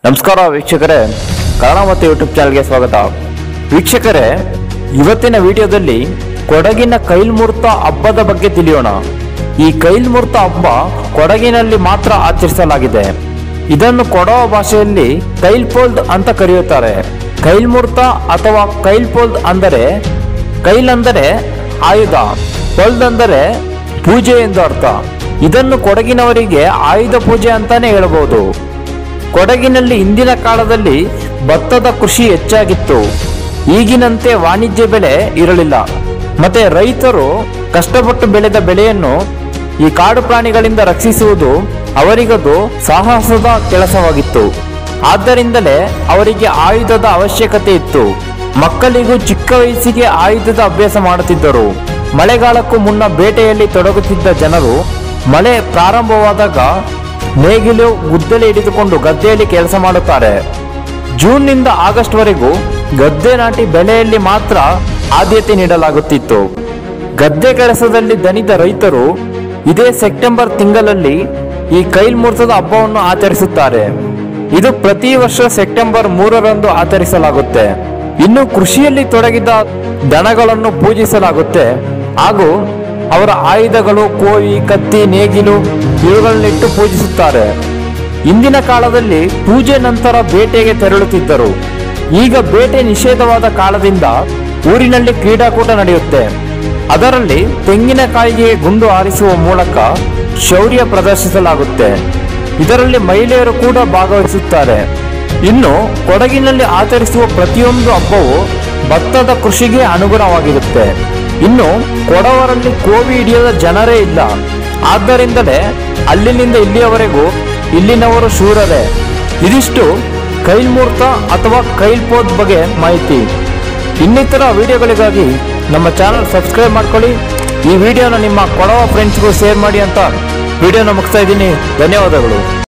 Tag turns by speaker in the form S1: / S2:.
S1: ನಮಸ್ಕಾರ ವೀಕ್ಷಕರೇ, ಕನ್ನಡ ಮತ್ತು ಯೂಟ್ಯೂಬ್ ಚಾನಲ್ಗೆ ಸ್ವಾಗತ. ವೀಕ್ಷಕರೇ, ಇವತ್ತಿನ ವಿಡಿಯೋದಲ್ಲಿ ಕೊಡಗಿನ ಕೈಲ್ಮುಹೂರ್ತ ಹಬ್ಬದ ಬಗ್ಗೆ ತಿಳಿಯೋಣ. ಈ ಕೈಲ್ಮುಹೂರ್ತ ಹಬ್ಬ ಕೊಡಗಿನಲ್ಲಿ ಮಾತ್ರ ಆಚರಿಸಲಾಗಿದೆ. ಇದನ್ನು ಕೊಡವ ಭಾಷೆಯಲ್ಲಿ ಕೈಲ್ಪೋಲ್ದ್ ಅಂತ ಕರೆಯುತ್ತಾರೆ. ಕೈಲ್ಮುಹೂರ್ತ ಅಥವಾ ಕೈಲ್ಪೋಲ್ದ್ ಅಂದರೆ ಕೈಲ್ ಅಂದರೆ ಆಯುಧ, ಪೋಲ್ದ್ ಅಂದರೆ ಪೂಜೆ ಎಂದು ಅರ್ಥ. ಇದನ್ನು ಕೊಡಗಿನವರಿಗೆ ಆಯುಧ ಪೂಜೆ ಅಂತಾನೆ ಹೇಳಬಹುದು. ಕೊಡಗಿನಲ್ಲಿ ಹಿಂದಿನ ಕಾಲದಲ್ಲಿ ಭತ್ತದ ಕೃಷಿ ಹೆಚ್ಚಾಗಿತ್ತು. ಈಗಿನಂತೆ ವಾಣಿಜ್ಯ ಬೆಳೆ ಇರಲಿಲ್ಲ. ಮತ್ತೆ ರೈತರು ಕಷ್ಟಪಟ್ಟು ಬೆಳೆದ ಬೆಳೆಯನ್ನು ಈ ಕಾಡು ಪ್ರಾಣಿಗಳಿಂದ ರಕ್ಷಿಸುವುದು ಅವರಿಗದು ಸಾಹಸದ ಕೆಲಸವಾಗಿತ್ತು. ಆದ್ದರಿಂದಲೇ ಅವರಿಗೆ ಆಯುಧದ ಅವಶ್ಯಕತೆ ಇತ್ತು. ಮಕ್ಕಳಿಗೂ ಚಿಕ್ಕ ವಯಸ್ಸಿಗೆ ಆಯುಧದ ಅಭ್ಯಾಸ ಮಾಡುತ್ತಿದ್ದರು. ಮಳೆಗಾಲಕ್ಕೂ ಮುನ್ನ ಬೇಟೆಯಲ್ಲಿ ತೊಡಗುತ್ತಿದ್ದ ಜನರು ಮಳೆ ಪ್ರಾರಂಭವಾದಾಗ ನೇಗಿಲು ಗುದ್ದಲಿ ಹಿಡಿದುಕೊಂಡು ಗದ್ದೆಯಲ್ಲಿ ಕೆಲಸ ಮಾಡುತ್ತಾರೆ. ಜೂನ್ನಿಂದ ಆಗಸ್ಟ್ ವರೆಗೂ ಗದ್ದೆ ನಾಟಿ ಬೆಳೆಯಲ್ಲಿ ಮಾತ್ರ ಆದ್ಯತೆ ನೀಡಲಾಗುತ್ತಿತ್ತು. ಗದ್ದೆ ಕೆಲಸದಲ್ಲಿ ದಣಿದ ರೈತರು ಇದೇ ಸೆಪ್ಟೆಂಬರ್ ತಿಂಗಳಲ್ಲಿ ಈ ಕೈಲ್ಮುಹೂರ್ತದ ಹಬ್ಬವನ್ನು ಆಚರಿಸುತ್ತಾರೆ. ಇದು ಪ್ರತಿ ವರ್ಷ ಸೆಪ್ಟೆಂಬರ್ 3ರಂದು ಆಚರಿಸಲಾಗುತ್ತೆ. ಇನ್ನು ಕೃಷಿಯಲ್ಲಿ ತೊಡಗಿದ ದನಗಳನ್ನು ಪೂಜಿಸಲಾಗುತ್ತೆ ಹಾಗೂ ಅವರ ಆಯುಧಗಳು, ಕೋವಿ, ಕತ್ತಿ, ನೇಗಿಲು ಇವುಗಳನ್ನಿಟ್ಟು ಪೂಜಿಸುತ್ತಾರೆ. ಇಂದಿನ ಕಾಲದಲ್ಲಿ ಪೂಜೆ ನಂತರ ಬೇಟೆಗೆ ತೆರಳುತ್ತಿದ್ದರು. ಈಗ ಬೇಟೆ ನಿಷೇಧವಾದ ಕಾಲದಿಂದ ಊರಿನಲ್ಲಿ ಕ್ರೀಡಾಕೂಟ ನಡೆಯುತ್ತೆ. ಅದರಲ್ಲಿ ತೆಂಗಿನಕಾಯಿಗೆ ಗುಂಡು ಹಾರಿಸುವ ಮೂಲಕ ಶೌರ್ಯ ಪ್ರದರ್ಶಿಸಲಾಗುತ್ತೆ. ಇದರಲ್ಲಿ ಮಹಿಳೆಯರು ಕೂಡ ಭಾಗವಹಿಸುತ್ತಾರೆ. ಇನ್ನು ಕೊಡಗಿನಲ್ಲಿ ಆಚರಿಸುವ ಪ್ರತಿಯೊಂದು ಹಬ್ಬವು ಭತ್ತದ ಕೃಷಿಗೆ ಅನುಗುಣವಾಗಿರುತ್ತೆ. ಇನ್ನು ಕೊಡವರಲ್ಲಿ ಕೋವಿ ಹಿಡಿಯದ ಜನರೇ ಇಲ್ಲ. ಆದ್ದರಿಂದಲೇ ಅಲ್ಲಿನಿಂದ ಇಲ್ಲಿಯವರೆಗೂ ಇಲ್ಲಿನವರು ಶೂರರೇ. ಇದಿಷ್ಟು ಕೈಲ್ಮುಹೂರ್ತ ಅಥವಾ ಕೈಲ್ಪೋಲ್ದ್ ಬಗ್ಗೆ ಮಾಹಿತಿ. ಇನ್ನಿತರ ವಿಡಿಯೋಗಳಿಗಾಗಿ ನಮ್ಮ ಚಾನಲ್ ಸಬ್ಸ್ಕ್ರೈಬ್ ಮಾಡ್ಕೊಳ್ಳಿ. ಈ ವಿಡಿಯೋನ ನಿಮ್ಮ ಕೊಡವ ಫ್ರೆಂಡ್ಸ್ಗೂ ಶೇರ್ ಮಾಡಿ ಅಂತ ವಿಡಿಯೋನ ಮುಗಿಸ್ತಾ ಇದ್ದೀನಿ. ಧನ್ಯವಾದಗಳು.